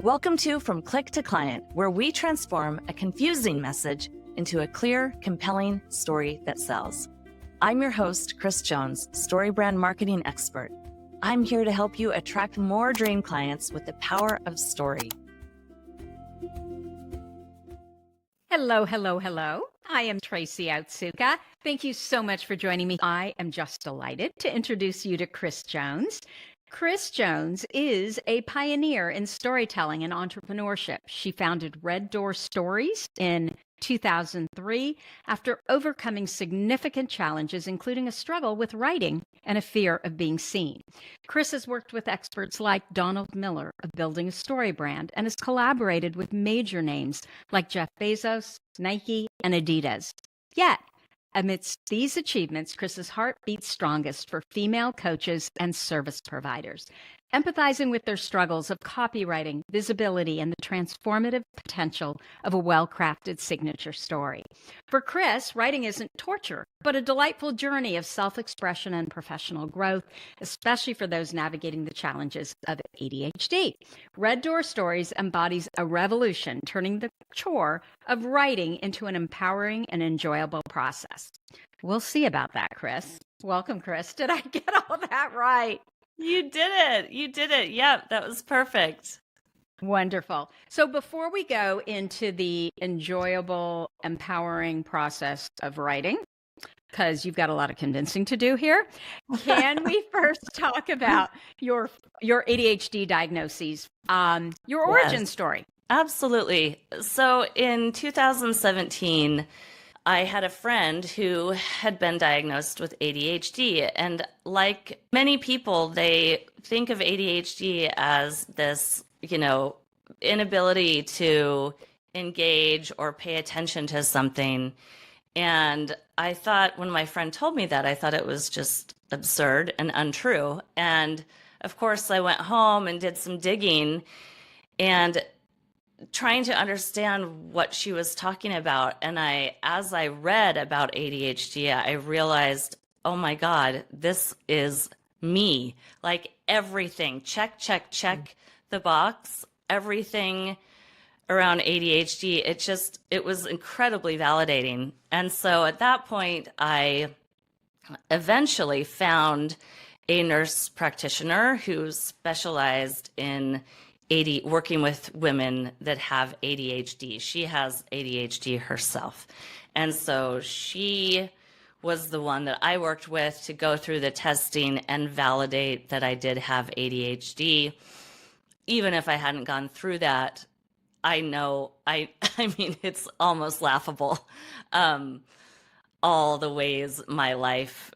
Welcome to From Click to Client, where we transform a confusing message into a clear, compelling story that sells. I'm your host, Chris Jones, StoryBrand marketing expert. I'm here to help you attract more dream clients with the power of story. Hello, hello, hello. I am Tracy Otsuka. Thank you so much for joining me. I am just delighted to introduce you to Chris Jones. Chris Jones is a pioneer in storytelling and entrepreneurship. She founded Red Door Stories in 2003 after overcoming significant challenges, including a struggle with writing and a fear of being seen. Chris has worked with experts like Donald Miller of Building a StoryBrand and has collaborated with major names like Jeff Bezos, Nike, and Adidas. Yet, amidst these achievements, Chris's heart beats strongest for female coaches and service providers, empathizing with their struggles of copywriting, visibility, and the transformative potential of a well-crafted signature story. For Chris, writing isn't torture, but a delightful journey of self-expression and professional growth, especially for those navigating the challenges of ADHD. Red Door Stories embodies a revolution, turning the chore of writing into an empowering and enjoyable process. We'll see about that, Chris. Welcome, Chris. Did I get all that right? You did it. You did it. Yep, that was perfect. Wonderful. So before we go into the enjoyable, empowering process of writing, because you've got a lot of convincing to do here, can we first talk about your ADHD diagnoses, your origin story? Absolutely. So in 2017, I had a friend who had been diagnosed with ADHD. And like many people, they think of ADHD as this, inability to engage or pay attention to something. And I thought, when my friend told me that, I thought it was just absurd and untrue. And of course, I went home and did some digging and trying to understand what she was talking about. And as I read about ADHD, I realized, oh my God, this is me. Like everything, check the box, everything around ADHD. It was incredibly validating. And so at that point, I eventually found a nurse practitioner who specialized in working with women that have ADHD. She has ADHD herself. And so she was the one that I worked with to go through the testing and validate that I did have ADHD. Even if I hadn't gone through that, I know, I mean, it's almost laughable. All the ways my life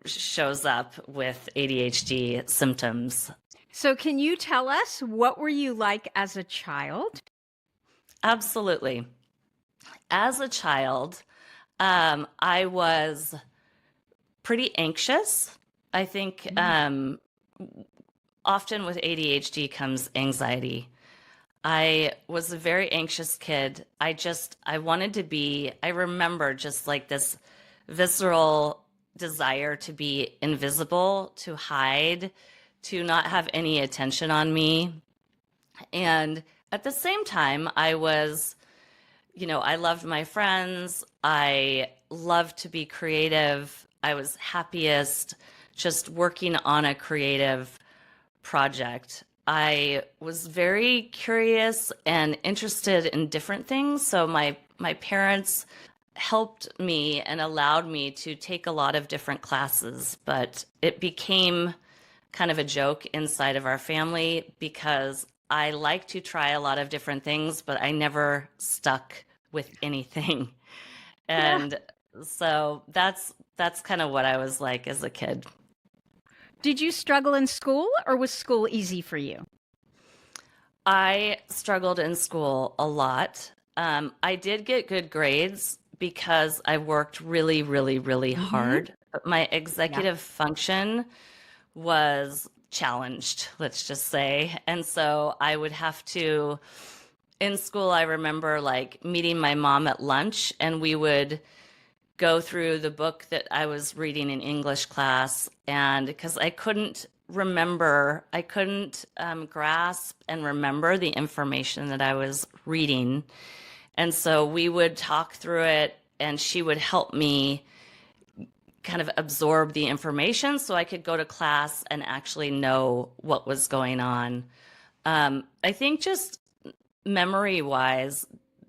shows up with ADHD symptoms. So can you tell us, what were you like as a child? Absolutely. As a child, I was pretty anxious. I think often with ADHD comes anxiety. I was a very anxious kid. I wanted to be, I remember just like this visceral desire to be invisible, to hide, to not have any attention on me. And at the same time, I was, I loved my friends. I loved to be creative. I was happiest just working on a creative project. I was very curious and interested in different things. So my parents helped me and allowed me to take a lot of different classes, but it became kind of a joke inside of our family because I like to try a lot of different things, but I never stuck with anything. And so that's kind of what I was like as a kid. Did you struggle in school, or was school easy for you? I struggled in school a lot. I did get good grades because I worked really, really, really hard. But my executive function was challenged, let's just say. And so I would have to, in school, I remember like meeting my mom at lunch, and we would go through the book that I was reading in English class. And because I couldn't remember, I couldn't grasp and remember the information that I was reading. And so we would talk through it, and she would help me kind of absorb the information so I could go to class and actually know what was going on. I think just memory wise,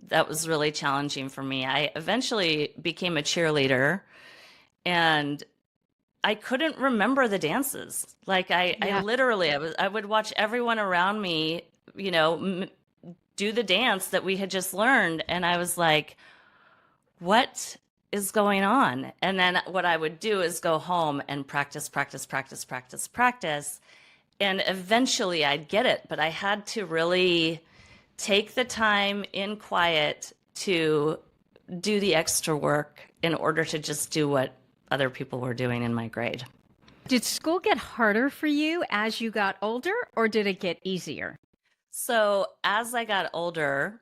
that was really challenging for me. I eventually became a cheerleader, and I couldn't remember the dances. Like I Yeah. literally, I would watch everyone around me, do the dance that we had just learned. And I was like, what is going on? And then what I would do is go home and practice, practice, practice, practice, practice. And eventually I'd get it, but I had to really take the time in quiet to do the extra work in order to just do what other people were doing in my grade. Did school get harder for you as you got older, or did it get easier? So as I got older,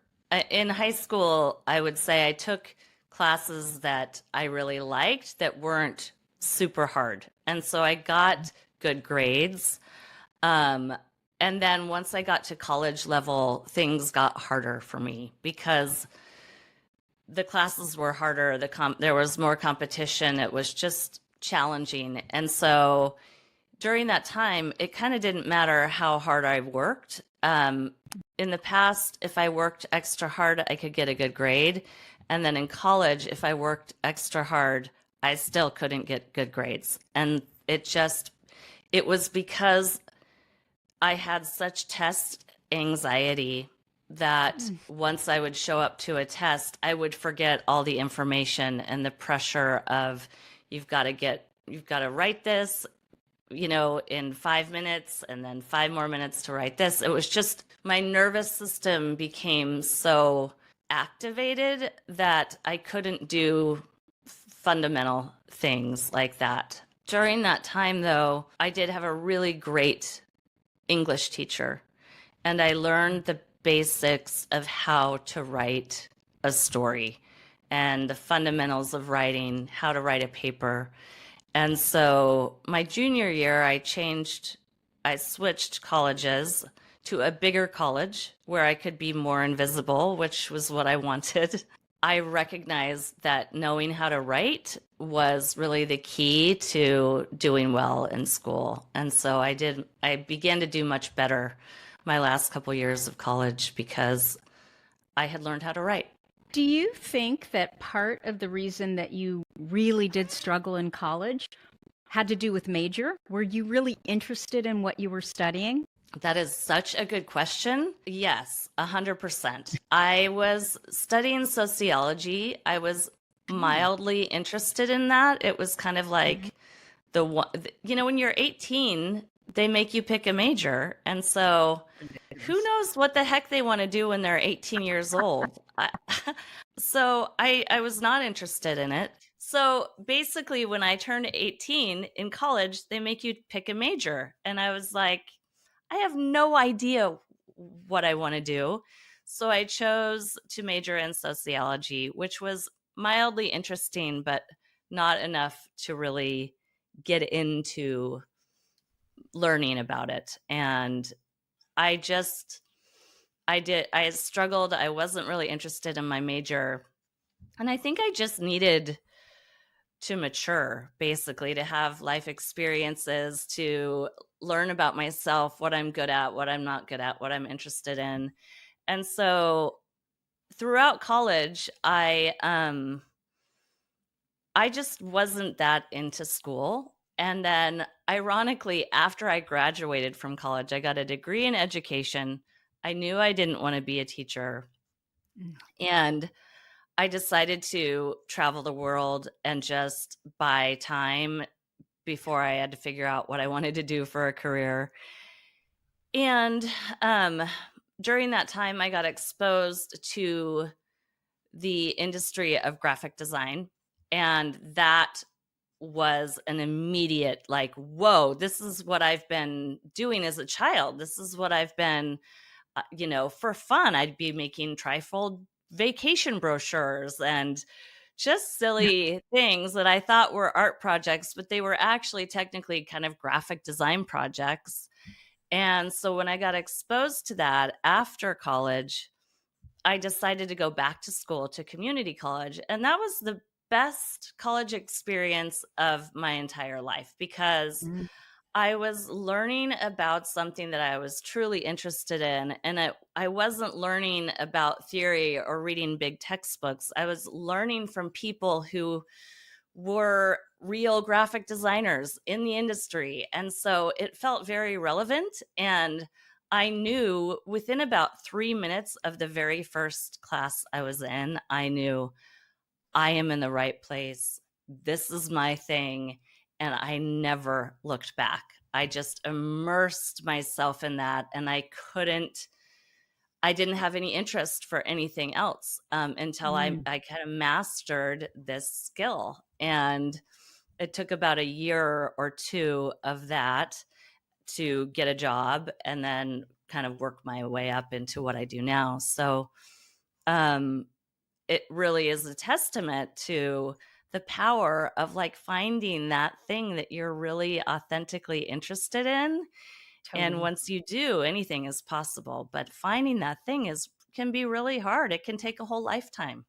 in high school, I would say I took classes that I really liked that weren't super hard. And so I got good grades. Um, and then once I got to college level, things got harder for me because the classes were harder. There was more competition. It was just challenging. And so during that time, it kind of didn't matter how hard I worked. In the past, if I worked extra hard, I could get a good grade. And then in college, if I worked extra hard, I still couldn't get good grades. And it was because I had such test anxiety that once I would show up to a test, I would forget all the information and the pressure of you've got to write this, in 5 minutes and then 5 more minutes to write this. It was just my nervous system became so activated that I couldn't do fundamental things like that. During that time, though, I did have a really great English teacher, and I learned the basics of how to write a story and the fundamentals of writing, how to write a paper. And so my junior year, I switched colleges to a bigger college where I could be more invisible, which was what I wanted. I recognized that knowing how to write was really the key to doing well in school. And so I began to do much better my last couple years of college because I had learned how to write. Do you think that part of the reason that you really did struggle in college had to do with major? Were you really interested in what you were studying? That is such a good question. Yes, 100%. I was studying sociology. I was mildly interested in that. It was kind of like the one, when you're 18, they make you pick a major. And so who knows what the heck they want to do when they're 18 years old. So I was not interested in it. So basically, when I turned 18 in college, they make you pick a major. And I was like, I have no idea what I want to do. So I chose to major in sociology, which was mildly interesting, but not enough to really get into learning about it. And I struggled. I wasn't really interested in my major. And I think I just needed to mature, basically, to have life experiences, to learn about myself, what I'm good at, what I'm not good at, what I'm interested in. And so throughout college, I just wasn't that into school. And then ironically, after I graduated from college, I got a degree in education. I knew I didn't want to be a teacher. And I decided to travel the world and just buy time before I had to figure out what I wanted to do for a career. And during that time, I got exposed to the industry of graphic design. And that was an immediate, like, whoa, this is what I've been doing as a child. This is what I've been, for fun. I'd be making trifold vacation brochures and just silly things that I thought were art projects, but they were actually technically kind of graphic design projects. And so when I got exposed to that after college, I decided to go back to school to community college. And that was the best college experience of my entire life because Mm. I was learning about something that I was truly interested in. And I wasn't learning about theory or reading big textbooks. I was learning from people who were real graphic designers in the industry. And so it felt very relevant. And I knew within about 3 minutes of the very first class I was in, I knew I am in the right place. This is my thing. And I never looked back. I just immersed myself in that. And I didn't have any interest for anything else until Mm. I kind of mastered this skill. And it took about a year or two of that to get a job and then kind of work my way up into what I do now. So um, it really is a testament to the power of like finding that thing that you're really authentically interested in. And Totally. once you do, anything is possible. But finding that thing is can be really hard. It can take a whole lifetime.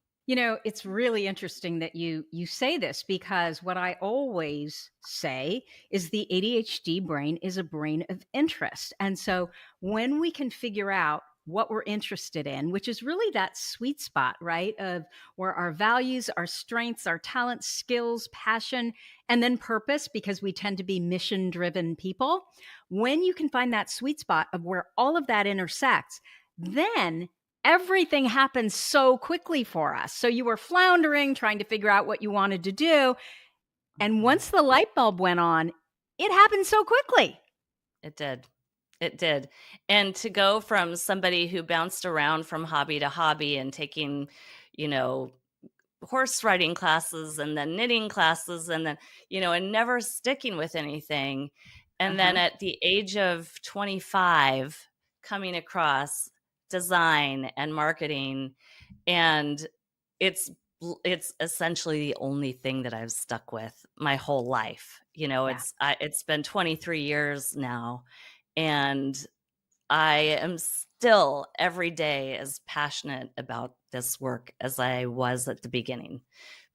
It's really interesting that you say this, because what I always say is the ADHD brain is a brain of interest. And so when we can figure out what we're interested in, which is really that sweet spot, right? Of where our values, our strengths, our talents, skills, passion, and then purpose, because we tend to be mission driven people. When you can find that sweet spot of where all of that intersects, then everything happens so quickly for us. So you were floundering, trying to figure out what you wanted to do. And Mhm. once the light bulb went on, it happened so quickly. It did. It did. And to go from somebody who bounced around from hobby to hobby and taking, you know, horse riding classes and then knitting classes and then, and never sticking with anything. And then Uh-huh. at the age of 25, coming across design and marketing, and it's it's essentially the only thing that I've stuck with my whole life. Yeah. It's been 23 years now, and I am still every day as passionate about this work as I was at the beginning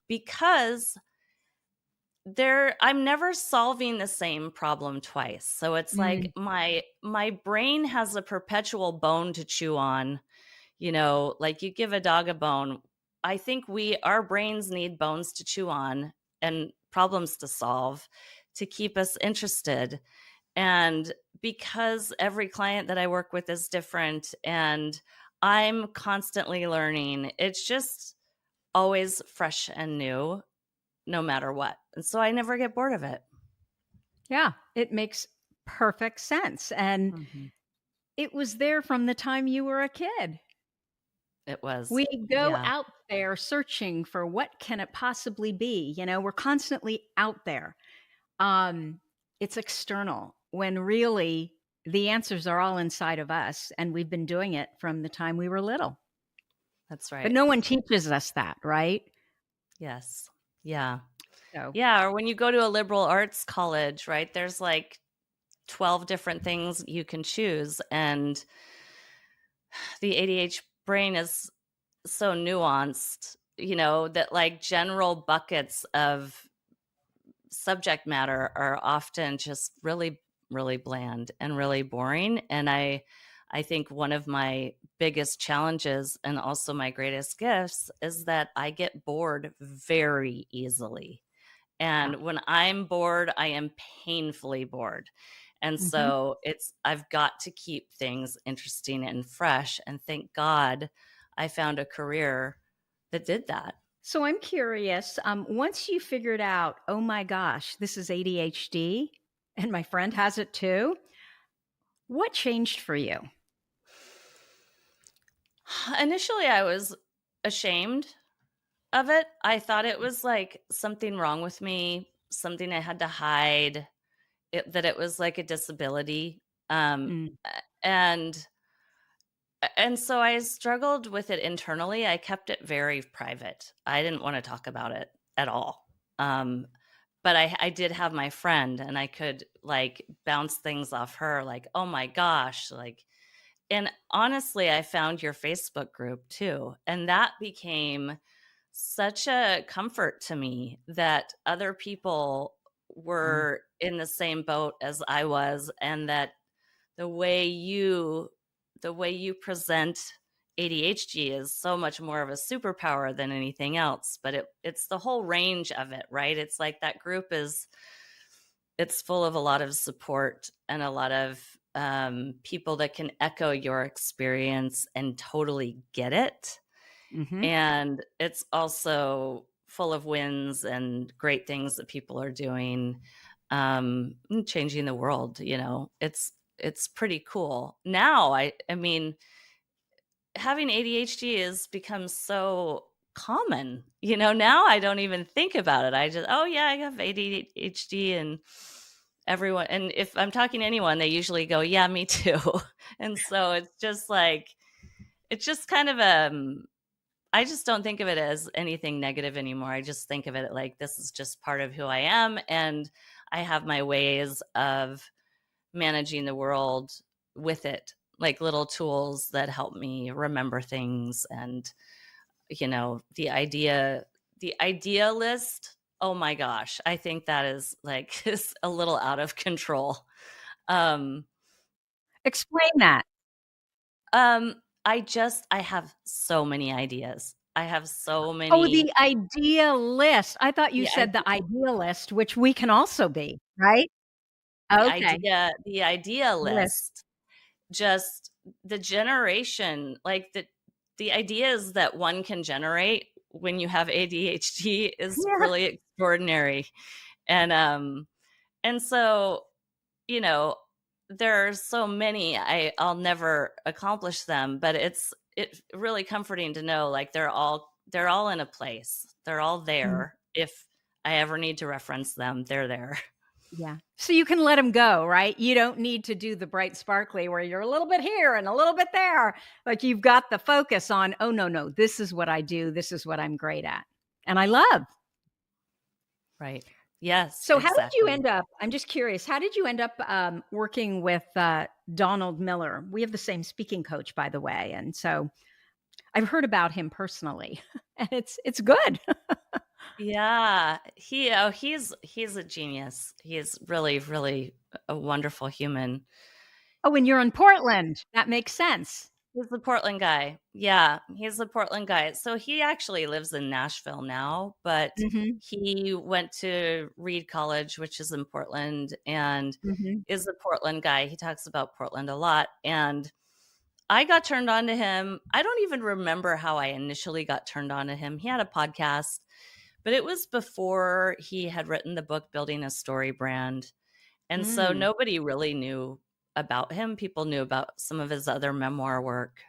because I'm never solving the same problem twice. So it's Mm. like my brain has a perpetual bone to chew on, like you give a dog a bone. I think our brains need bones to chew on and problems to solve to keep us interested. And because every client that I work with is different and I'm constantly learning, it's just always fresh and new, no matter what. And so I never get bored of it. Yeah, it makes perfect sense. And Mhm. it was there from the time you were a kid. It was. We go Yeah, out there searching for what can it possibly be. We're constantly out there. Um, it's external when really the answers are all inside of us, and we've been doing it from the time we were little. that's But right. no one teaches us that, right? Yes. Yeah. So, Yeah. Or when you go to a liberal arts college, right, there's like 12 different things you can choose. And the ADH brain is so nuanced, that like general buckets of subject matter are often just really, really bland and really boring. And I think one of my biggest challenges and also my greatest gifts is that I get bored very easily. yeah. And when I'm bored, I am painfully bored. And Mhm. so I've got to keep things interesting and fresh. And thank God I found a career that did that. So I'm curious, once you figured out, oh my gosh, this is ADHD and my friend has it too, what changed for you? Initially, I was ashamed of it. I thought it was like something wrong with me, something I had to hide, that it was like a disability. Mm. And And so I struggled with it internally. I kept it very private. I didn't want to talk about it at all. Um, but I did have my friend, and I could like bounce things off her, like, oh my gosh, like, and honestly, I found your Facebook group too. And that became such a comfort to me that other people Mm. were in the same boat as I was, and that the way you the way you present ADHD is so much more of a superpower than anything else, but it's the whole range of it, right? It's like that group is it's full of a lot of support and a lot of people that can echo your experience and totally get it. Hmm. And it's also full of wins and great things that people are doing, changing the world. It's pretty cool. Now, I mean, having ADHD has become so common. Now I don't even think about it. I just, oh yeah, I have ADHD, and everyone, and if I'm talking to anyone, they usually go, yeah, me too. And so it's just kind of I just don't think of it as anything negative anymore. I just think of it like this is just part of who I am, and I have my ways of managing the world with it, like little tools that help me remember things. And the idea list, oh my gosh, I think that is like is a little out of control. um Explain that. I have so many ideas. I have so Oh, many. the idea list. I thought you the said idea the idealist, which we can also be, right? the Okay. idea the idea List. list, just the generation, like the ideas that one can generate when you have ADHD is Yeah. really extraordinary. And so, you know, there are so many, I'll never accomplish them, but it's really comforting to know like they're all in a place. They're all Mm, there. If I ever need to reference them, they're there. yeah. So you can let them go, right? You don't need to do the bright sparkly where you're a little bit here and a little bit there. Like you've got the focus on, oh, no, no, this is what I do. This is what I'm great at. And I love. Right. Yes, So how did you exactly. end up? I'm just curious. How did you end up working with Donald Miller? We have the same speaking coach, by the way, and so I've heard about him personally, and it's good. Yeah, he's a genius. He is really, really a wonderful human. Oh, and you're in Portland. That makes sense. He's the Portland guy. Yeah, he's the Portland guy. So he actually lives in Nashville now, but Mhm, he went to Reed College, which is in Portland, and mhm, is a Portland guy. He talks about Portland a lot. And I got turned on to him. I don't even remember how I initially got turned on to him. He had a podcast, but it was before he had written the book Building a Story Brand. And so mm, nobody really knew about him. People knew about some of his other memoir work.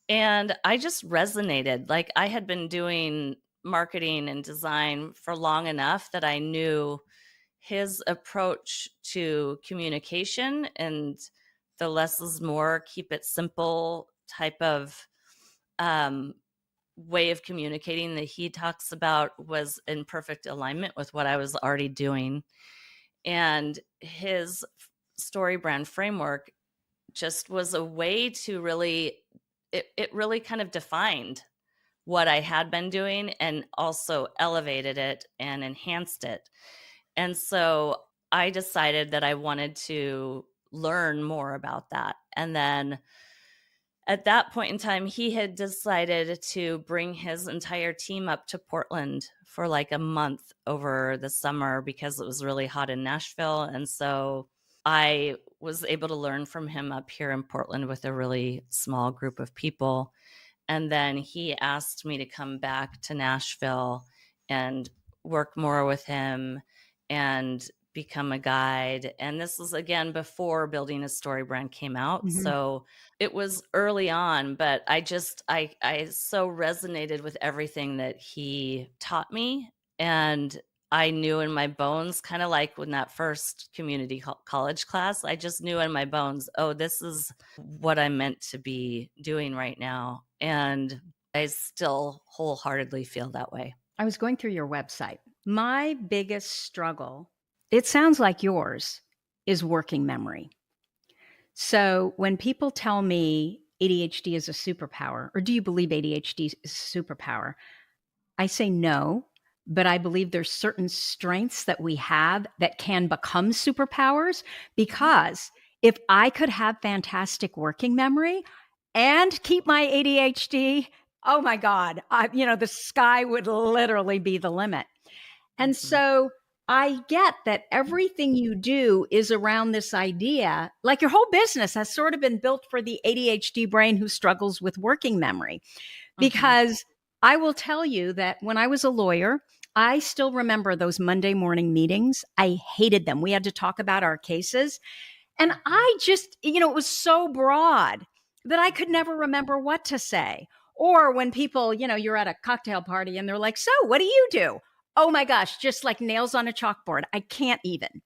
And I just resonated. Like I had been doing marketing and design for long enough that I knew his approach to communication and the less is more, keep it simple type of um, way of communicating that he talks about was in perfect alignment with what I was already doing. And his story brand framework just was a way to really, it really kind of defined what I had been doing and also elevated it and enhanced it. And so I decided that I wanted to learn more about that. And then at that point in time, he had decided to bring his entire team up to Portland for like a month over the summer because it was really hot in Nashville. And so I was able to learn from him up here in Portland with a really small group of people. And then he asked me to come back to Nashville and work more with him and become a guide. And this was again before Building a Story Brand came out. mhm. So it was early on, but I so resonated with everything that he taught me. And I knew in my bones, kind of like when that first community college class, I just knew in my bones, oh, this is what I'm meant to be doing right now. And I still wholeheartedly feel that way. I was going through your website. My biggest struggle, it sounds like yours, is working memory. So when people tell me ADHD is a superpower, or do you believe ADHD is a superpower? I say no, but I believe there's certain strengths that we have that can become superpowers, because if I could have fantastic working memory and keep my ADHD, oh my God, the sky would literally be the limit. And Mhm. so I get that everything you do is around this idea, like your whole business has sort of been built for the ADHD brain who struggles with working memory. Mhm. Because I will tell you that when I was a lawyer, I still remember those Monday morning meetings. I hated them. We had to talk about our cases. And Mhm. I just, it was so broad that I could never remember what to say. Or when people, you're at a cocktail party and they're like, so what do you do? Oh my gosh, just like nails on a chalkboard. I can't even.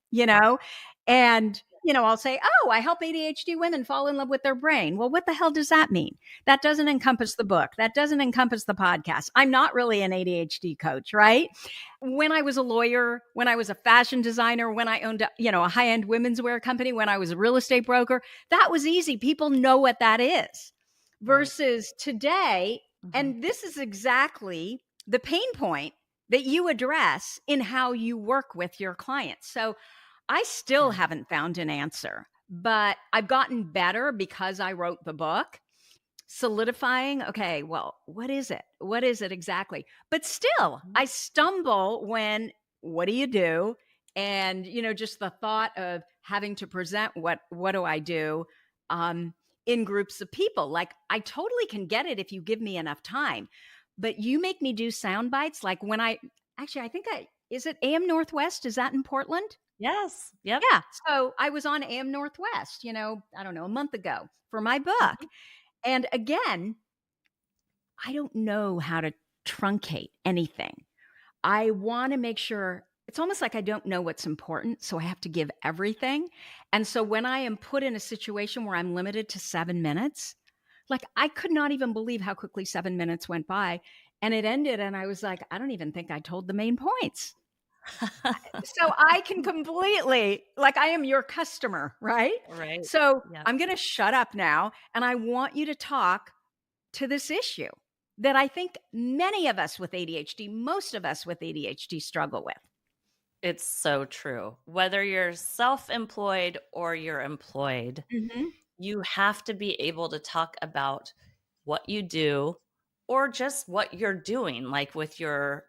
And, I'll say, oh, I help ADHD women fall in love with their brain. Well, what the hell does that mean? That doesn't encompass the book. That doesn't encompass the podcast. I'm not really an ADHD coach, right? When I was a lawyer, when I was a fashion designer, when I owned a high-end women's wear company, when I was a real estate broker, that was easy. People know what that is. Right. Versus today, Mhm. and this is exactly the pain point that you address in how you work with your clients. So I still Yeah. haven't found an answer, but I've gotten better because I wrote the book, solidifying, okay, well, what is it? What is it exactly? But still, Mhm. I stumble when, what do you do? And, just the thought of having to present what do I do um, in groups of people. Like, I totally can get it if you give me enough time. But you make me do sound bites. Like when I think is it AM Northwest? Is that in Portland? Yes. Yep. Yeah. So I was on AM Northwest, I don't know, a month ago for my book. Mhm. And again, I don't know how to truncate anything. I want to make sure it's almost like I don't know what's important. So I have to give everything. And so when I am put in a situation where I'm limited to 7 minutes, like I could not even believe how quickly 7 minutes went by. And it ended. And I was like, I don't even think I told the main points. So I can completely, like, I am your customer, right? Right. So Yep. I'm going to shut up now. And I want you to talk to this issue that I think many of us with ADHD, most of us with ADHD struggle with. It's so true. Whether you're self-employed or you're employed, Mhm. you have to be able to talk about what you do or just what you're doing, like with your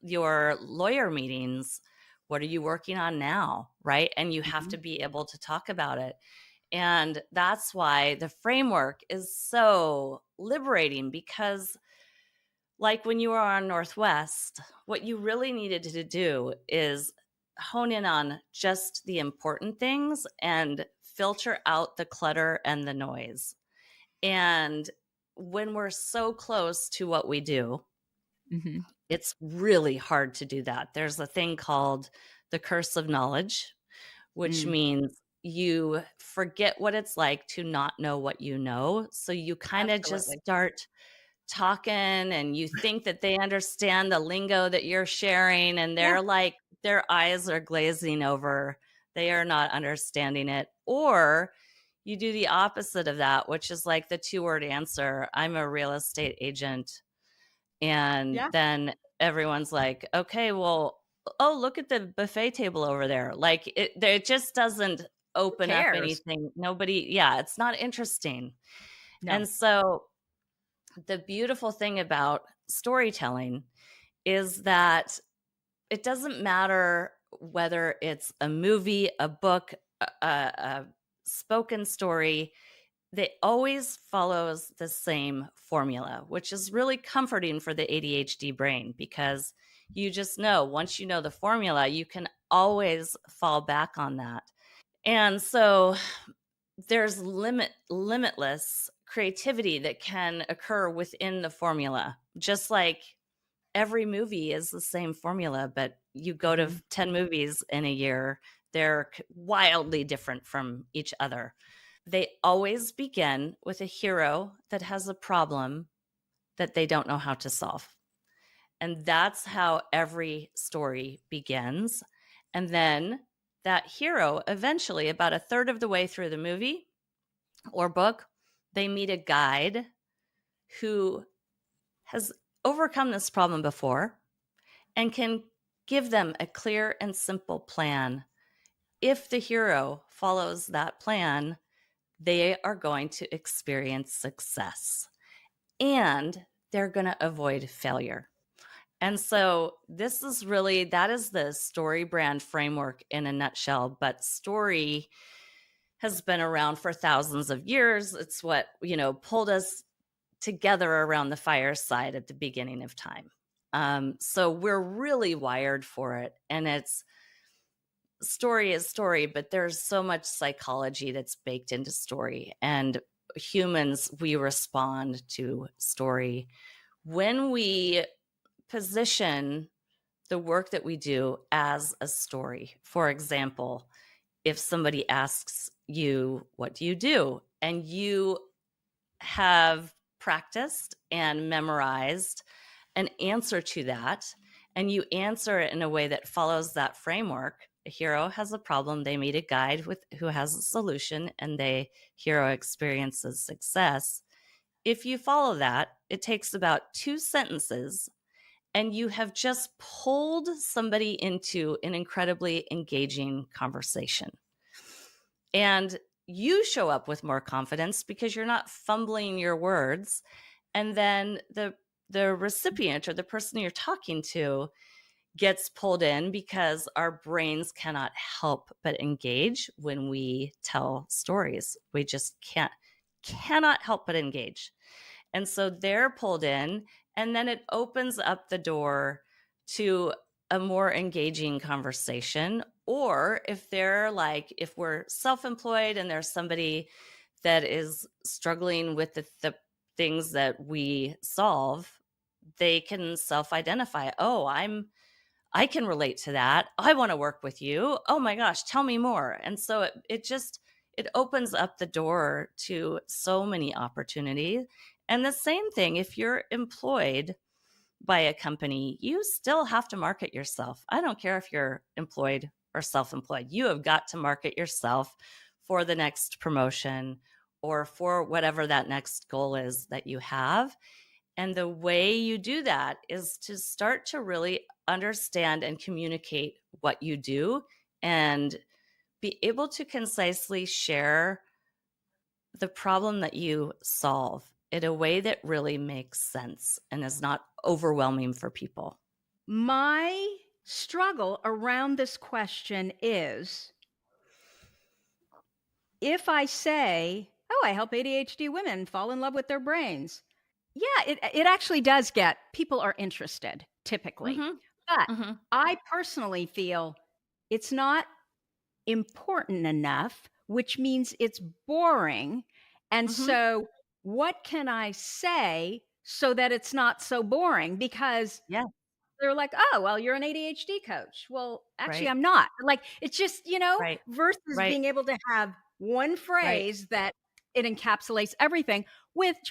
lawyer meetings. What are you working on now, right? And you have Mhm. to be able to talk about it. And that's why the framework is so liberating, because like when you were on Northwest, what you really needed to do is hone in on just the important things and filter out the clutter and the noise. And when we're so close to what we do, Mhm. it's really hard to do that. There's a thing called the curse of knowledge, which Mm, means you forget what it's like to not know what you know. So you kind of just absolutely. start talking and you think that they understand the lingo that you're sharing, and Yeah. they're like, their eyes are glazing over. They are not understanding it. Or you do the opposite of that, which is like the two-word answer: I'm a real estate agent. And Yeah. then everyone's like, okay, well, oh, look at the buffet table over there. Like it just doesn't Who open up cares? anything. Nobody, yeah, it's not interesting. No. And so the beautiful thing about storytelling is that it doesn't matter whether it's a movie, a book, a spoken story, they always follows the same formula, which is really comforting for the ADHD brain, because you just know once you know the formula, you can always fall back on that. And so there's limitless creativity that can occur within the formula, just like every movie is the same formula, but you go to 10 movies in a year, they're wildly different from each other. They always begin with a hero that has a problem that they don't know how to solve. And that's how every story begins. And then that hero, eventually, about a third of the way through the movie or book, they meet a guide who has overcome this problem before and can give them a clear and simple plan. If the hero follows that plan, they are going to experience success and they're going to avoid failure. And so this is really, that is the StoryBrand framework in a nutshell. But story has been around for thousands of years. It's what, pulled us together around the fireside at the beginning of time. So we're really wired for it. And it's story is story, but there's so much psychology that's baked into story. And humans, we respond to story. When we position the work that we do as a story, for example, if somebody asks you, what do you do? And you have practiced and memorized an answer to that, and you answer it in a way that follows that framework. A hero has a problem, they meet a guide who has a solution, and the hero experiences success. If you follow that, it takes about 2 sentences, and you have just pulled somebody into an incredibly engaging conversation. And you show up with more confidence because you're not fumbling your words. And then the recipient or the person you're talking to gets pulled in because our brains cannot help but engage when we tell stories. We just cannot help but engage. And so they're pulled in, and then it opens up the door to a more engaging conversation. Or if we're self-employed and there's somebody that is struggling with the things that we solve, they can self-identify. Oh, I can relate to that. I want to work with you. Oh my gosh, tell me more. And so it opens up the door to so many opportunities. And the same thing, if you're employed by a company, you still have to market yourself. I don't care if you're employed or self-employed. You have got to market yourself for the next promotion or for whatever that next goal is that you have. And the way you do that is to start to really understand and communicate what you do and be able to concisely share the problem that you solve in a way that really makes sense and is not overwhelming for people. My struggle around this question is, if I say, oh, I help ADHD women fall in love with their brains. Yeah, it actually does get, people are interested typically. Mm-hmm. But Mm-hmm. I personally feel it's not important enough, which means it's boring. And Mm-hmm. so what can I say so that it's not so boring? Because Yeah. they're like, oh, well, you're an ADHD coach. Well, actually, Right. I'm not. Like, it's just, Right. versus Right. being able to have one Right. phrase that it encapsulates everything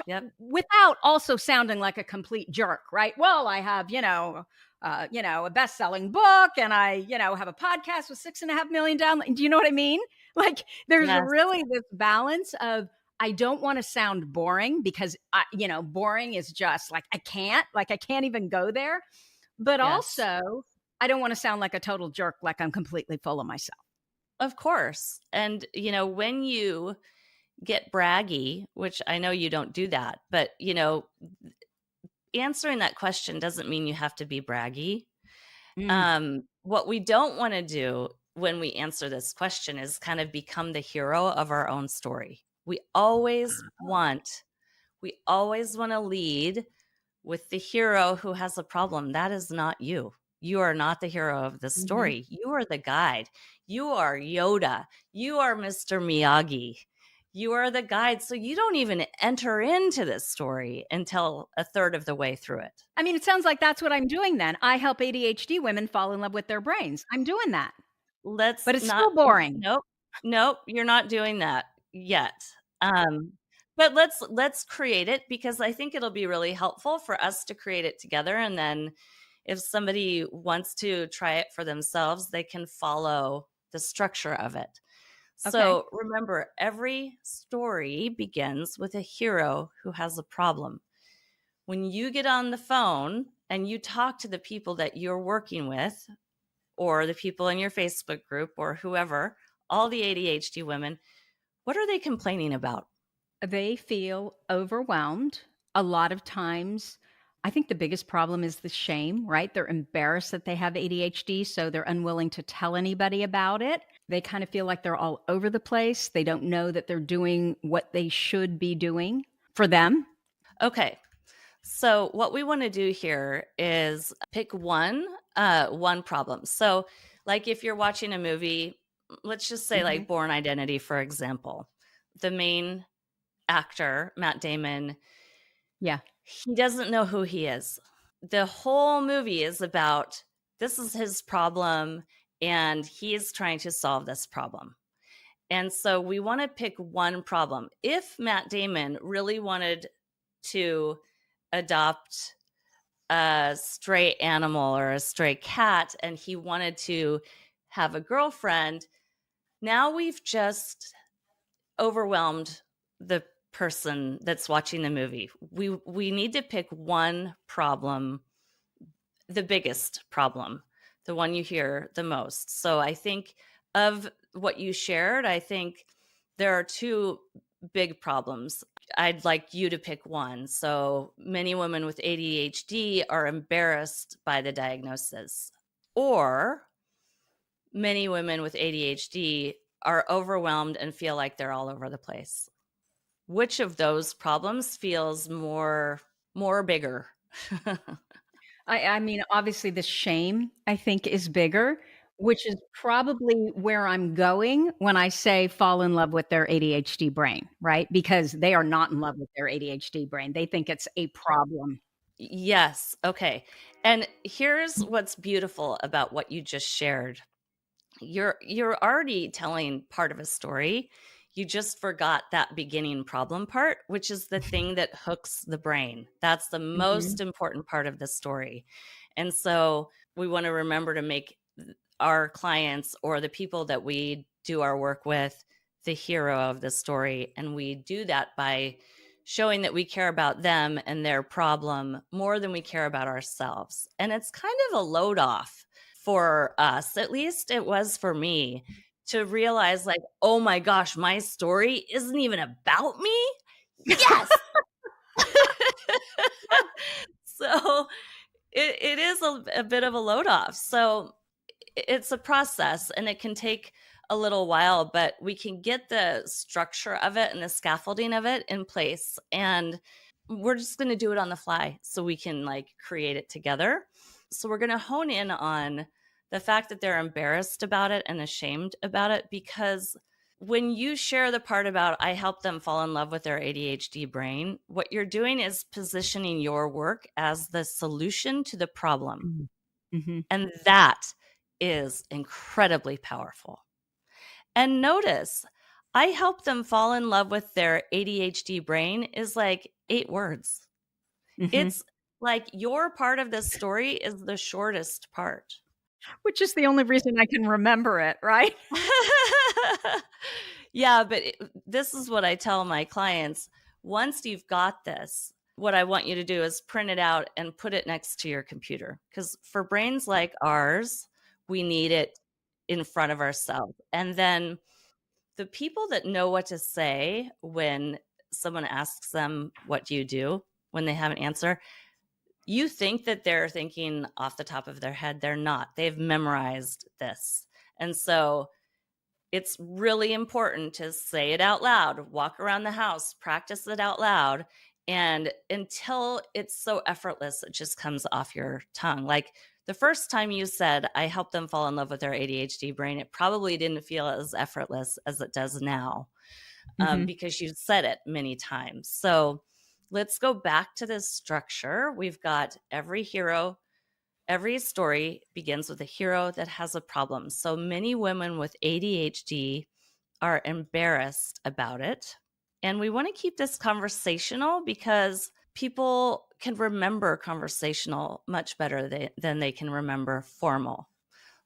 Yep. without also sounding like a complete jerk, right? Well, I have, a best-selling book, and I, have a podcast with 6.5 million downloads. Do you know what I mean? Like, there's Yes. really this balance of, I don't want to sound boring because boring is just like, I can't even go there. But Yes. also, I don't want to sound like a total jerk, like I'm completely full of myself. Of course. And, when you get braggy, which I know you don't do that, but, answering that question doesn't mean you have to be braggy. What we don't want to do when we answer this question is kind of become the hero of our own story. We always want to lead with the hero who has a problem. That is not you. You are not the hero of the Mhm. story. You are the guide. You are Yoda. You are Mr. Miyagi. You are the guide. So you don't even enter into this story until a third of the way through it. I mean, it sounds like that's what I'm doing then. I help ADHD women fall in love with their brains. I'm doing that, Let's but it's not, still boring. nope, nope, you're not doing that yet. Um, but let's create it, because I think it'll be really helpful for us to create it together. And then if somebody wants to try it for themselves, they can follow the structure of it. Okay. So remember, every story begins with a hero who has a problem. When you get on the phone and you talk to the people that you're working with, or the people in your Facebook group, or whoever, all the ADHD women, what are they complaining about? They feel overwhelmed. A lot of times, I think the biggest problem is the shame, right? They're embarrassed that they have ADHD, so they're unwilling to tell anybody about it. They kind of feel like they're all over the place. They don't know that they're doing what they should be doing for them. Okay. So what we want to do here is pick one problem. So like if you're watching a movie, let's just say Hmm. like Born Identity, for example, the main actor, Matt Damon, Yeah. he doesn't know who he is. The whole movie is about this is his problem and he is trying to solve this problem. And so we want to pick one problem. If Matt Damon really wanted to adopt a stray animal or a stray cat and he wanted to have a girlfriend, now we've just overwhelmed the person that's watching the movie. We need to pick one problem, the biggest problem, the one you hear the most. So I think of what you shared, I think there are two big problems. I'd like you to pick one. So many women with ADHD are embarrassed by the diagnosis, or many women with ADHD are overwhelmed and feel like they're all over the place. Which of those problems feels more bigger? I mean, obviously, the shame, I think, is bigger, which is probably where I'm going when I say fall in love with their ADHD brain, right? Because they are not in love with their ADHD brain. They think it's a problem. Yes. Okay. And here's what's beautiful about what you just shared. You're already telling part of a story. You just forgot that beginning problem part, which is the thing that hooks the brain. That's the Mhm. most important part of the story. And so we want to remember to make our clients or the people that we do our work with the hero of the story. And we do that by showing that we care about them and their problem more than we care about ourselves. And it's kind of a load off for us, at least it was for me, to realize like, oh my gosh, my story isn't even about me. Yes. So it is a bit of a load off. So it's a process and it can take a little while, but we can get the structure of it and the scaffolding of it in place. And we're just going to do it on the fly so we can like create it together. So we're going to hone in on the fact that they're embarrassed about it and ashamed about it, because when you share the part about I help them fall in love with their ADHD brain, what you're doing is positioning your work as the solution to the problem. Mm. Mhm. And that is incredibly powerful. And notice, I help them fall in love with their ADHD brain is like 8 words. Mhm. It's like your part of this story is the shortest part. Which is the only reason I can remember it, right? Yeah, but this is what I tell my clients. Once you've got this, what I want you to do is print it out and put it next to your computer. Because for brains like ours, we need it in front of ourselves. And then the people that know what to say when someone asks them, what do you do, when they have an answer, you think that they're thinking off the top of their head. They're not. They've memorized this. And so it's really important to say it out loud, walk around the house, practice it out loud. And until it's so effortless, it just comes off your tongue. Like the first time you said, I help them fall in love with their ADHD brain, it probably didn't feel as effortless as it does now. Mhm. because you said it many times. So let's go back to this structure. We've got every hero. Every story begins with a hero that has a problem. So many women with ADHD are embarrassed about it. And we want to keep this conversational because people can remember conversational much better than they can remember formal.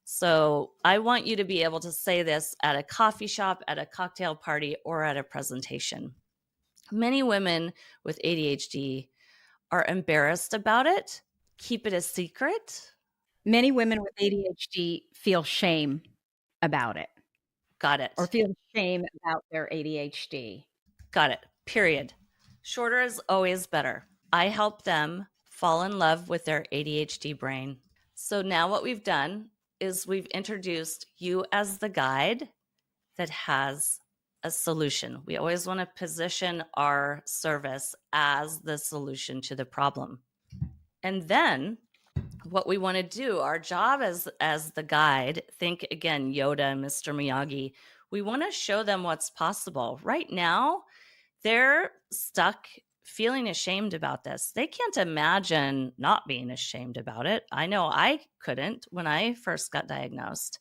So I want you to be able to say this at a coffee shop, at a cocktail party, or at a presentation. Many women with ADHD are embarrassed about it. Keep it a secret. Many women with ADHD feel shame about it Got or it. feel shame about their ADHD. Got it. Period. Shorter is always better. I help them fall in love with their ADHD brain. So now what we've done is we've introduced you as the guide that has a solution. We always want to position our service as the solution to the problem. And then what we want to do, our job as the guide, think again, Yoda and Mr. Miyagi, we want to show them what's possible. Right now, they're stuck feeling ashamed about this. They can't imagine not being ashamed about it. I know I couldn't when I first got diagnosed.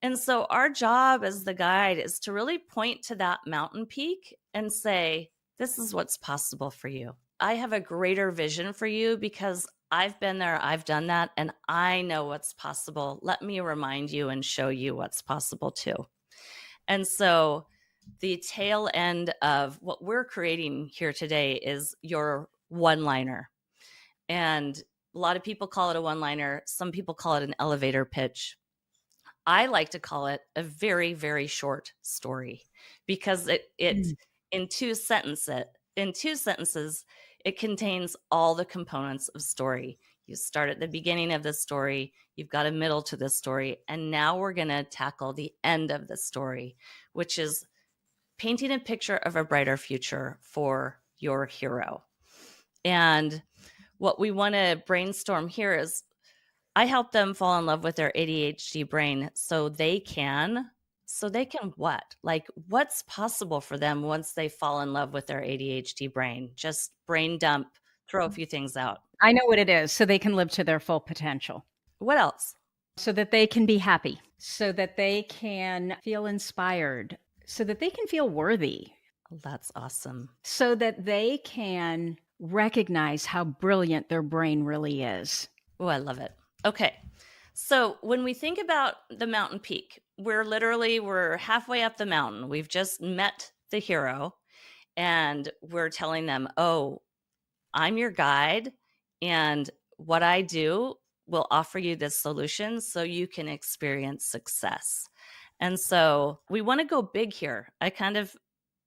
And so our job as the guide is to really point to that mountain peak and say, this is what's possible for you. I have a greater vision for you because I've been there, I've done that, and I know what's possible. Let me remind you and show you what's possible too. And so the tail end of what we're creating here today is your one-liner. And a lot of people call it a one-liner. Some people call it an elevator pitch. I like to call it a very, very short story because it Mm. in two sentences, it contains all the components of story. You start at the beginning of the story, you've got a middle to the story, and now we're going to tackle the end of the story, which is painting a picture of a brighter future for your hero. And what we want to brainstorm here is I help them fall in love with their ADHD brain so they can what? Like what's possible for them once they fall in love with their ADHD brain? Just brain dump, throw a few things out. I know what it is, so they can live to their full potential, What else? so that they can be happy, so that they can feel inspired, so that they can feel worthy, Oh, that's awesome. so that they can recognize how brilliant their brain really is. Oh, I love it. Okay. So when we think about the mountain peak, we're halfway up the mountain. We've just met the hero and we're telling them, oh, I'm your guide, and what I do will offer you this solution so you can experience success. And so we want to go big here. I kind of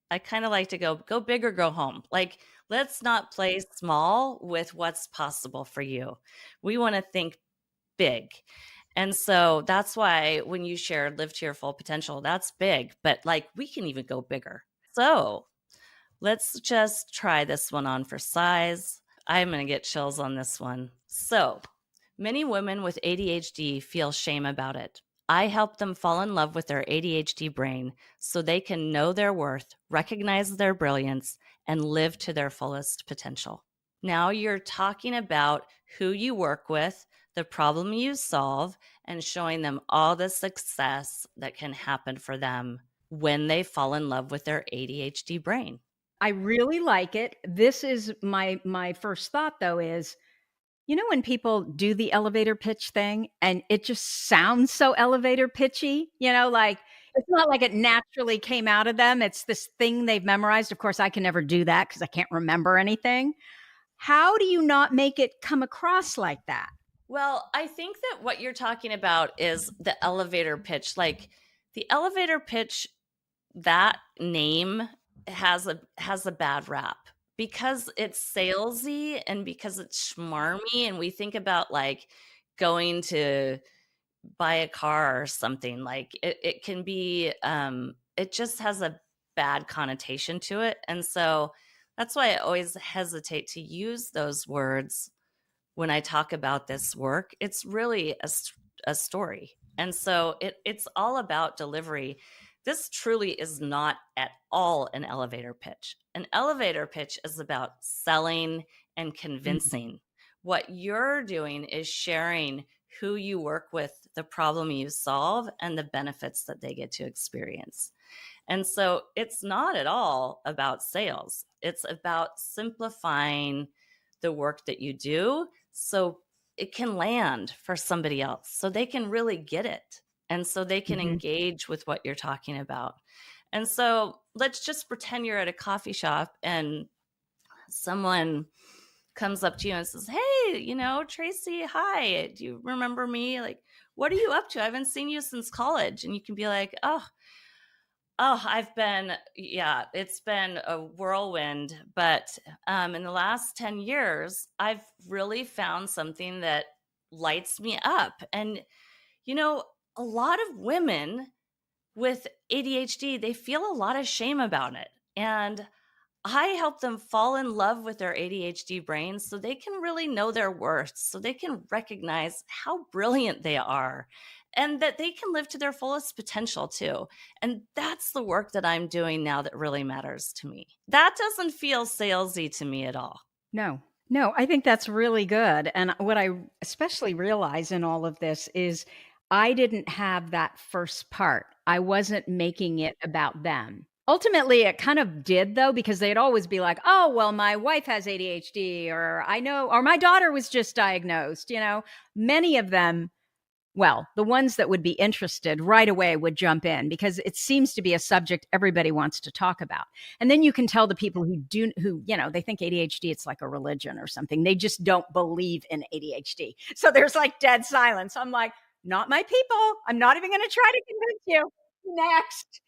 like to go big or go home. Like, let's not play small with what's possible for you. We want to think big. And so that's why when you shared live to your full potential, that's big, but like we can even go bigger. So let's just try this one on for size. I'm going to get chills on this one. So many women with ADHD feel shame about it. I help them fall in love with their ADHD brain so they can know their worth, recognize their brilliance, and live to their fullest potential. Now you're talking about who you work with, the problem you solve, and showing them all the success that can happen for them when they fall in love with their ADHD brain. I really like it. This is my first thought though is, you know, when people do the elevator pitch thing and it just sounds so elevator pitchy, you know, like it's not like it naturally came out of them. It's this thing they've memorized. Of course, I can never do that because I can't remember anything. How do you not make it come across like that? Well, I think that what you're talking about is the elevator pitch. Like the elevator pitch, that name has a bad rap because it's salesy and because it's schmarmy, and we think about like going to buy a car or something. Like it can be it just has a bad connotation to it. And so that's why I always hesitate to use those words when I talk about this work. It's really a story. And so it's all about delivery. This truly is not at all an elevator pitch. An elevator pitch is about selling and Mhm. convincing. What you're doing is sharing who you work with, the problem you solve, and the benefits that they get to experience. And so it's not at all about sales. It's about simplifying the work that you do so it can land for somebody else, so they can really get it. And so they can Mhm. engage with what you're talking about. And so let's just pretend you're at a coffee shop and someone comes up to you and says, "Hey, Tracy, hi. Do you remember me? Like, what are you up to? I haven't seen you since college." And you can be like, yeah, it's been a whirlwind, but in the last 10 years, I've really found something that lights me up. And, you know, a lot of women with ADHD, they feel a lot of shame about it. And I help them fall in love with their ADHD brains so they can really know their worth, so they can recognize how brilliant they are and that they can live to their fullest potential too. And that's the work that I'm doing now that really matters to me. That doesn't feel salesy to me at all. No. No, I think that's really good. And what I especially realize in all of this is I didn't have that first part. I wasn't making it about them. Ultimately, it kind of did though, because they'd always be like, oh, well, my wife has ADHD, or I know, or my daughter was just diagnosed. Many of them, well, the ones that would be interested right away would jump in because it seems to be a subject everybody wants to talk about. And then you can tell the people they think ADHD, it's like a religion or something. They just don't believe in ADHD. So there's like dead silence. I'm like, not my people. I'm not even going to try to convince you. Next.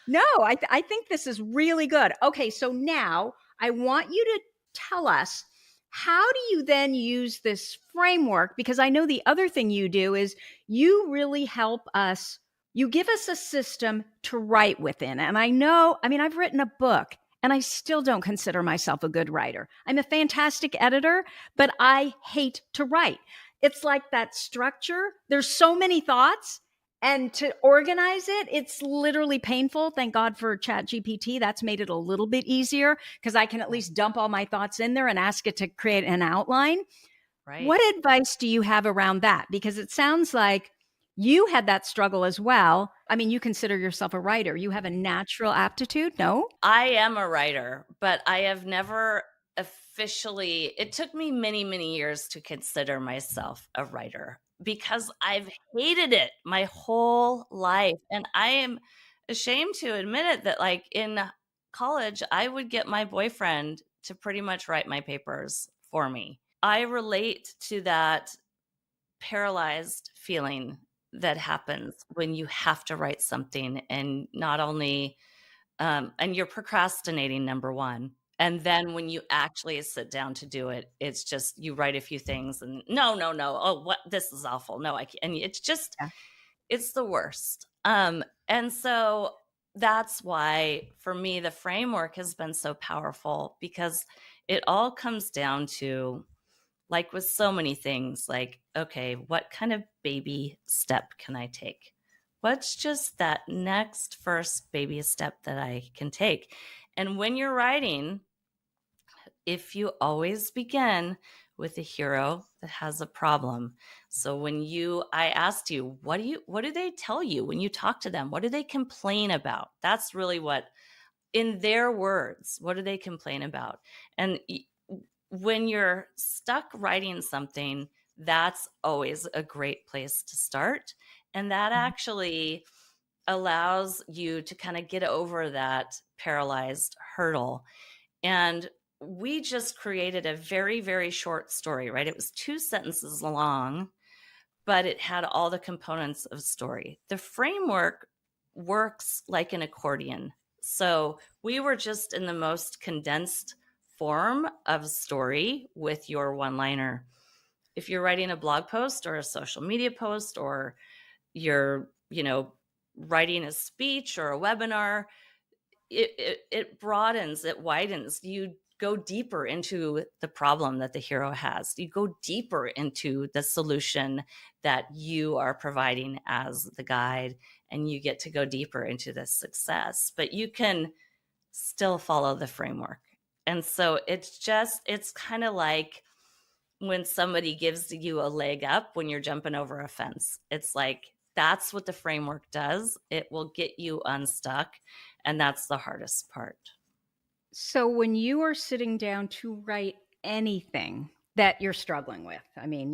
No, I think this is really good. Okay, so now I want you to tell us, how do you then use this framework? Because I know the other thing you do is you really help us, you give us a system to write within. And I've written a book and I still don't consider myself a good writer. I'm a fantastic editor, but I hate to write. It's like that structure. There's so many thoughts, and to organize it, it's literally painful. Thank God for Chat GPT. That's made it a little bit easier because I can at least dump all my thoughts in there and ask it to create an outline. Right. What advice do you have around that? Because it sounds like you had that struggle as well. I mean, you consider yourself a writer. You have a natural aptitude, no? I am a writer, but I have never officially, it took me many, many years to consider myself a writer because I've hated it my whole life. And I am ashamed to admit it that, like, in college, I would get my boyfriend to pretty much write my papers for me. I relate to that paralyzed feeling that happens when you have to write something and not only and you're procrastinating, number one. And then when you actually sit down to do it, it's just you write a few things and no, no, no. Oh, what? This is awful. No, I can't. And it's just, Yeah. it's the worst. And so that's why for me, the framework has been so powerful because it all comes down to, like with so many things, like, okay, what kind of baby step can I take? What's just that next first baby step that I can take? And when you're writing, if you always begin with a hero that has a problem. So I asked you, what do they tell you when you talk to them? What do they complain about? That's really what, in their words, what do they complain about? And when you're stuck writing something, that's always a great place to start. And that actually allows you to kind of get over that paralyzed hurdle. And we just created a very, very short story, right? It was 2 sentences long, but it had all the components of story. The framework works like an accordion. So we were just in the most condensed form of story with your one liner. If you're writing a blog post or a social media post, or you're, writing a speech or a webinar, it broadens, it widens. You go deeper into the problem that the hero has. You go deeper into the solution that you are providing as the guide, and you get to go deeper into the success, but you can still follow the framework. And so it's kind of like when somebody gives you a leg up when you're jumping over a fence. It's like, that's what the framework does. It will get you unstuck. And that's the hardest part. So when you are sitting down to write anything that you're struggling with, I mean,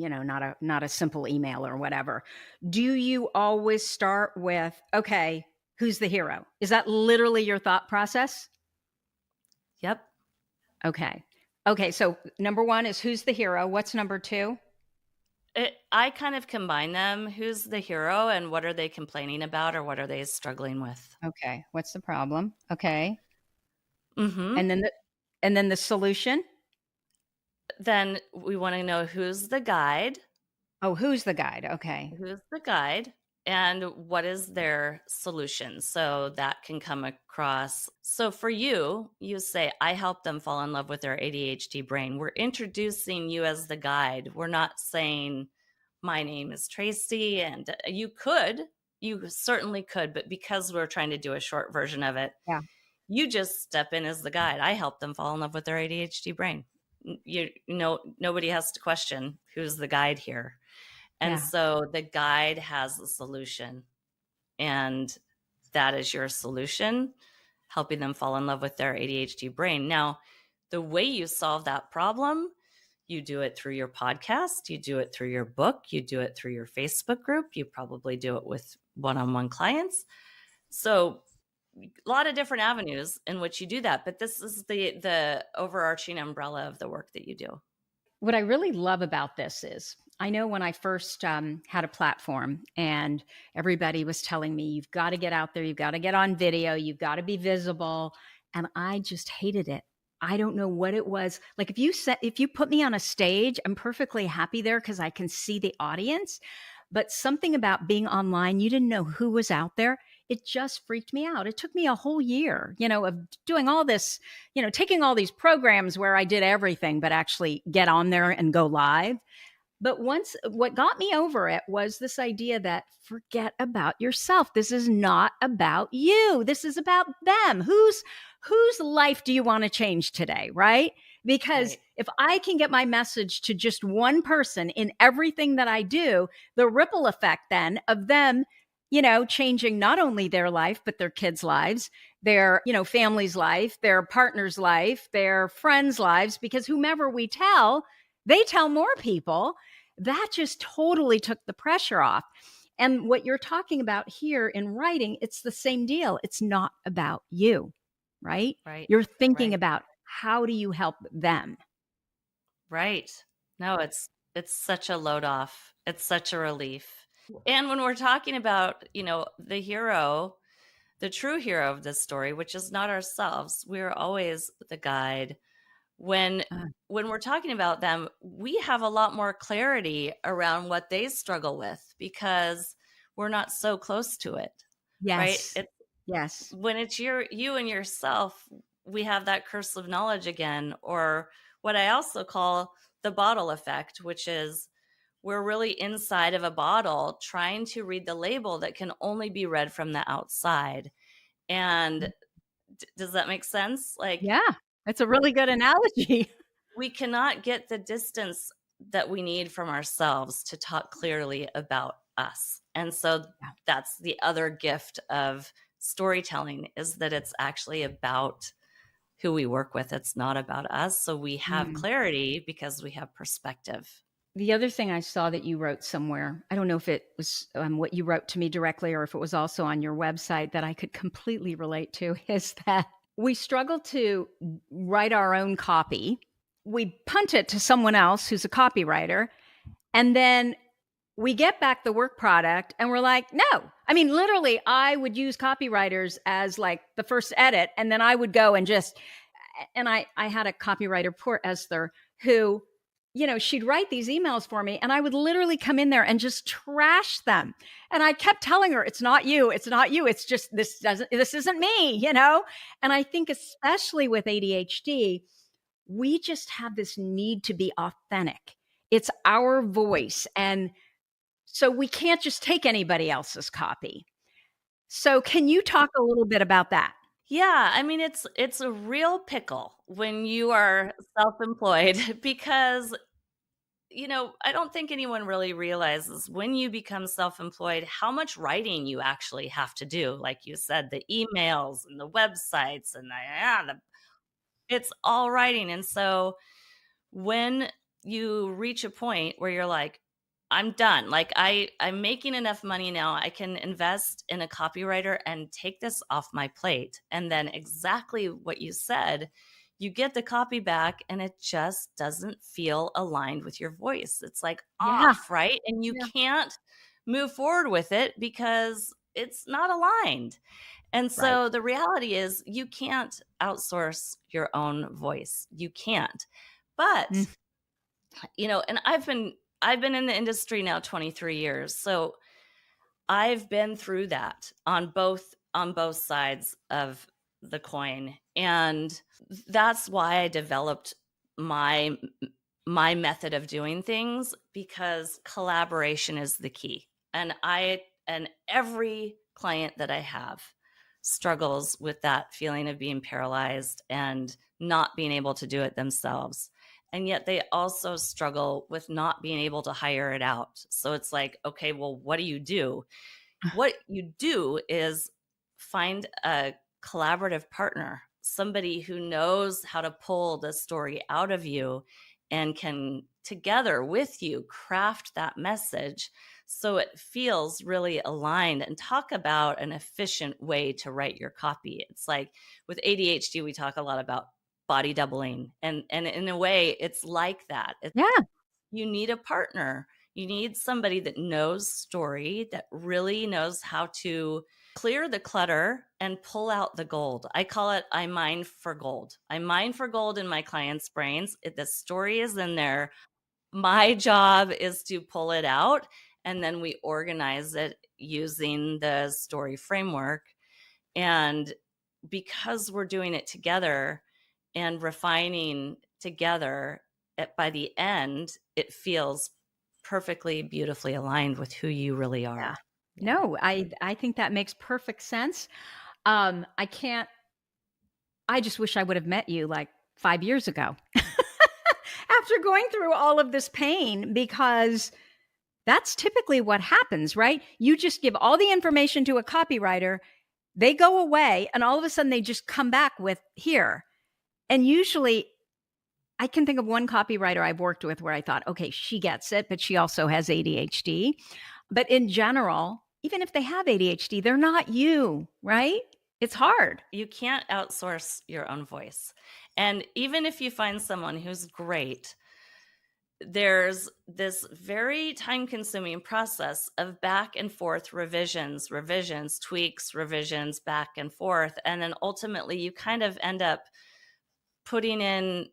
not a simple email or whatever, do you always start with, okay, who's the hero? Is that literally your thought process? Yep. Okay. Okay, so number 1 is who's the hero? What's number 2? I kind of combine them. Who's the hero and what are they complaining about, or what are they struggling with? Okay, what's the problem? Okay. Mm-hmm. And then the solution? Then we want to know who's the guide. Oh, who's the guide? Okay. Who's the guide and what is their solution? So that can come across. So for you, you say, I help them fall in love with their ADHD brain. We're introducing you as the guide. We're not saying, my name is Tracy. And you certainly could, but because we're trying to do a short version of it, Yeah. you just step in as the guide. I help them fall in love with their ADHD brain. Nobody has to question who's the guide here. And Yeah. so the guide has a solution, and that is your solution, helping them fall in love with their ADHD brain. Now, the way you solve that problem, you do it through your podcast, you do it through your book, you do it through your Facebook group, you probably do it with one-on-one clients. So a lot of different avenues in which you do that, but this is the overarching umbrella of the work that you do. What I really love about this is I know when I first had a platform and everybody was telling me, you've got to get out there, you've got to get on video, you've got to be visible. And I just hated it. I don't know what it was. Like if you put me on a stage, I'm perfectly happy there because I can see the audience. But something about being online, you didn't know who was out there. It just freaked me out. It took me a whole year, of doing all this, taking all these programs where I did everything, but actually get on there and go live. But what got me over it was this idea that forget about yourself. This is not about you. This is about them. Whose life do you want to change today, right? Because if I can get my message to just one person in everything that I do, the ripple effect then of them, changing not only their life, but their kids' lives, their, family's life, their partner's life, their friends' lives, because whomever we tell, they tell more people. That just totally took the pressure off. And what you're talking about here in writing, it's the same deal. It's not about you, right? Right. You're thinking about how do you help them? Right. No, it's such a load off. It's such a relief. And when we're talking about, the hero, the true hero of this story, which is not ourselves, we're always the guide. When we're talking about them, we have a lot more clarity around what they struggle with because we're not so close to it. Yes. Right? Yes. When it's you and yourself, we have that curse of knowledge again, or what I also call the bottle effect, which is we're really inside of a bottle trying to read the label that can only be read from the outside. And does that make sense? Yeah, that's a really good analogy. We cannot get the distance that we need from ourselves to talk clearly about us. And so that's the other gift of storytelling, is that it's actually about who we work with. It's not about us. So we have clarity because we have perspective. The other thing I saw that you wrote somewhere, I don't know if it was what you wrote to me directly or if it was also on your website that I could completely relate to, is that we struggle to write our own copy. We punt it to someone else who's a copywriter, and then we get back the work product and we're like, no. I mean, literally, I would use copywriters as like the first edit, and then I would go and I had a copywriter, poor Esther, who, she'd write these emails for me and I would literally come in there and just trash them. And I kept telling her, it's not you. It's not you. It's just, this isn't me, And I think especially with ADHD, we just have this need to be authentic. It's our voice. And so we can't just take anybody else's copy. So can you talk a little bit about that? Yeah, I mean, it's a real pickle when you are self-employed because, I don't think anyone really realizes when you become self-employed how much writing you actually have to do. Like you said, the emails and the websites and it's all writing. And so when you reach a point where you're like, I'm done. Like I'm making enough money now. I can invest in a copywriter and take this off my plate. And then exactly what you said, you get the copy back and it just doesn't feel aligned with your voice. It's like Yeah. off, right? And you Yeah. can't move forward with it because it's not aligned. And Right. so the reality is you can't outsource your own voice. You can't. But, Mm, and I've been in the industry now 23 years. So I've been through that on both sides of the coin. And that's why I developed my my method of doing things, because collaboration is the key. And every client that I have struggles with that feeling of being paralyzed and not being able to do it themselves. And yet they also struggle with not being able to hire it out. So it's like, okay, well, what do you do? What you do is find a collaborative partner, somebody who knows how to pull the story out of you and can together with you craft that message so it feels really aligned. And talk about an efficient way to write your copy. It's like with ADHD, we talk a lot about body doubling. And in a way, it's like that. yeah. You need a partner. You need somebody that knows story, that really knows how to clear the clutter and pull out the gold. I call it I mine for gold. I mine for gold in my clients' brains. The story is in there. My job is to pull it out, and then we organize it using the story framework. And because we're doing it together and refining together, by the end, it feels perfectly, beautifully aligned with who you really Yeah. are. Yeah. No, I think that makes perfect sense. I can't I just wish I would have met you like 5 years ago after going through all of this pain, because that's typically what happens, right? You just give all the information to a copywriter, they go away, and all of a sudden they just come back with here. And usually I can think of one copywriter I've worked with where I thought, okay, she gets it, but she also has ADHD. But in general, even if they have ADHD, they're not you, right? It's hard. You can't outsource your own voice. And even if you find someone who's great, there's this very time consuming process of back and forth revisions, tweaks, revisions, back and forth. And then ultimately, you kind of end up putting in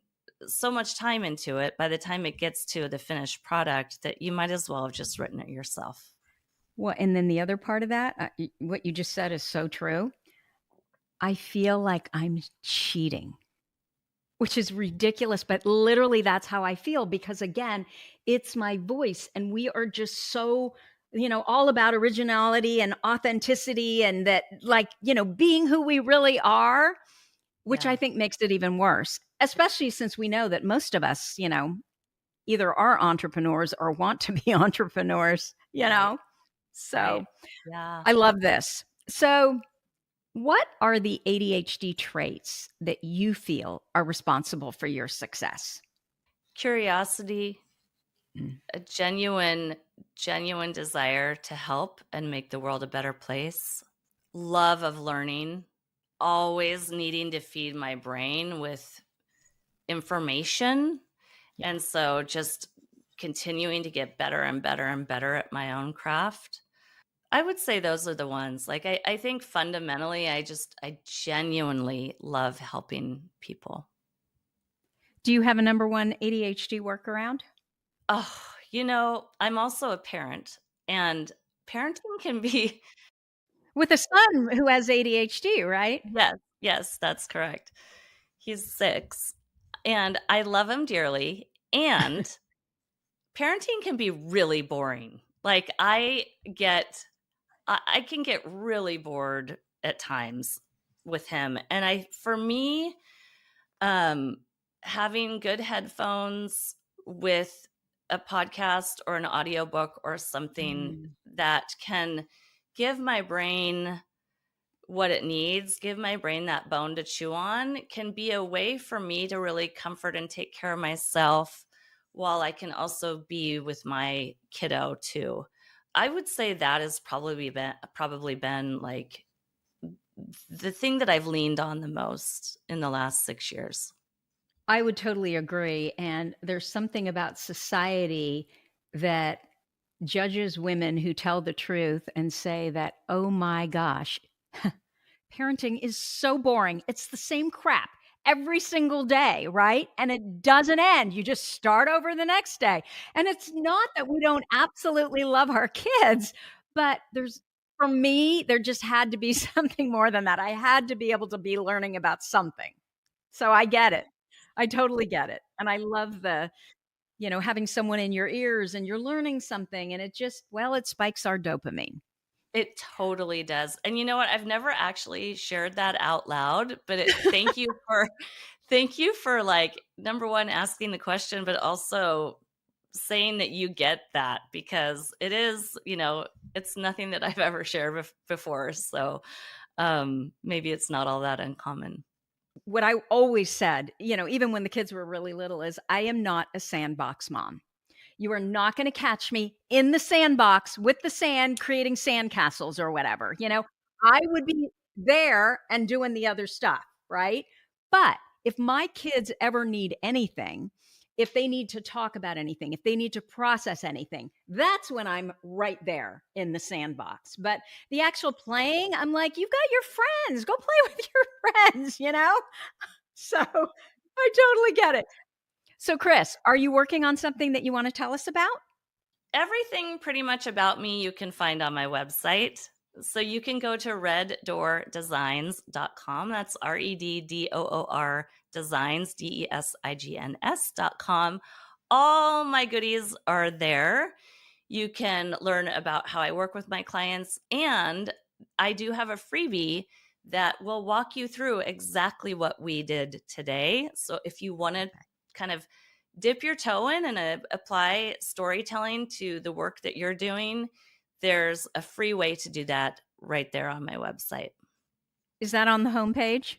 so much time into it by the time it gets to the finished product that you might as well have just written it yourself. Well, and then the other part of that, what you just said is so true. I feel like I'm cheating, which is ridiculous, but literally that's how I feel, because again, it's my voice and we are just so, all about originality and authenticity, and that, like, being who we really are, which I Yeah, think makes it even worse, especially since we know that most of us, either are entrepreneurs or want to be entrepreneurs. right, So right. Yeah. I love this. So, what are the ADHD traits that you feel are responsible for your success? Curiosity, Mm, a genuine desire to help and make the world a better place. Love of learning, always needing to feed my brain with information. yeah. And so just continuing to get better and better and better at my own craft. I would say those are the ones. Like I think fundamentally I genuinely love helping people. Do you have a number one ADHD workaround? Oh, I'm also a parent, and parenting can be With a son who has ADHD, right? yes, yes, that's correct. He's 6. And I love him dearly. And parenting can be really boring. Like I can get really bored at times with him. And for me, having good headphones with a podcast or an audiobook or something Mm. that can give my brain what it needs, give my brain that bone to chew on, can be a way for me to really comfort and take care of myself while I can also be with my kiddo too. I would say that has probably been like the thing that I've leaned on the most in the last 6 years. I would totally agree. And there's something about society that judges women who tell the truth and say that, oh my gosh, parenting is so boring. It's the same crap every single day, right? And it doesn't end. You just start over the next day. And it's not that we don't absolutely love our kids, but for me, there just had to be something more than that. I had to be able to be learning about something. So I get it. I totally get it. And I love having someone in your ears and you're learning something and it spikes our dopamine. It totally does. And you know what? I've never actually shared that out loud, but thank you for like number one asking the question, but also saying that you get that because it is, it's nothing that I've ever shared before. So maybe it's not all that uncommon. What I always said, even when the kids were really little, is I am not a sandbox mom. You are not going to catch me in the sandbox with the sand, creating sandcastles or whatever. I would be there and doing the other stuff, right? But if my kids ever need anything, if they need to talk about anything, if they need to process anything, that's when I'm right there in the sandbox. But the actual playing, I'm like, you've got your friends, go play with your friends, So I totally get it. So, Chris, are you working on something that you want to tell us about? Everything pretty much about me you can find on my website. So you can go to reddoordesigns.com. That's REDDOOR designs, DESIGNS.com. All my goodies are there. You can learn about how I work with my clients. And I do have a freebie that will walk you through exactly what we did today. So if you want to kind of dip your toe in and apply storytelling to the work that you're doing, there's a free way to do that right there on my website. Is that on the homepage?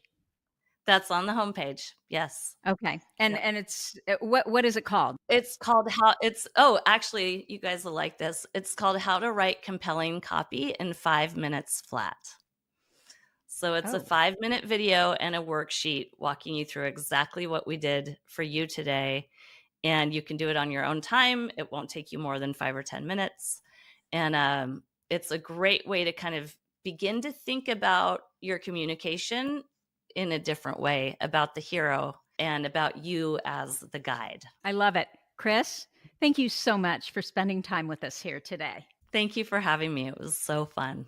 That's on the homepage. Yes. Okay. And Yep. and it's what is it called? It's called actually, you guys will like this. It's called How to Write Compelling Copy in 5 Minutes Flat. So it's a Oh. 5-minute video and a worksheet walking you through exactly what we did for you today. And you can do it on your own time. It won't take you more than 5 or 10 minutes. And it's a great way to kind of begin to think about your communication in a different way, about the hero and about you as the guide. I love it. Chris, thank you so much for spending time with us here today. Thank you for having me. It was so fun.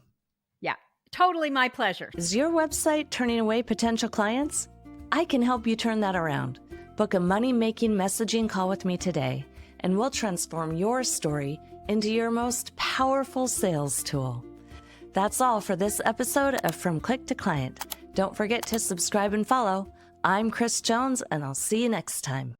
Yeah, totally my pleasure. Is your website turning away potential clients? I can help you turn that around. Book a money-making messaging call with me today, and we'll transform your story into your most powerful sales tool. That's all for this episode of From Click to Client. Don't forget to subscribe and follow. I'm Chris Jones, and I'll see you next time.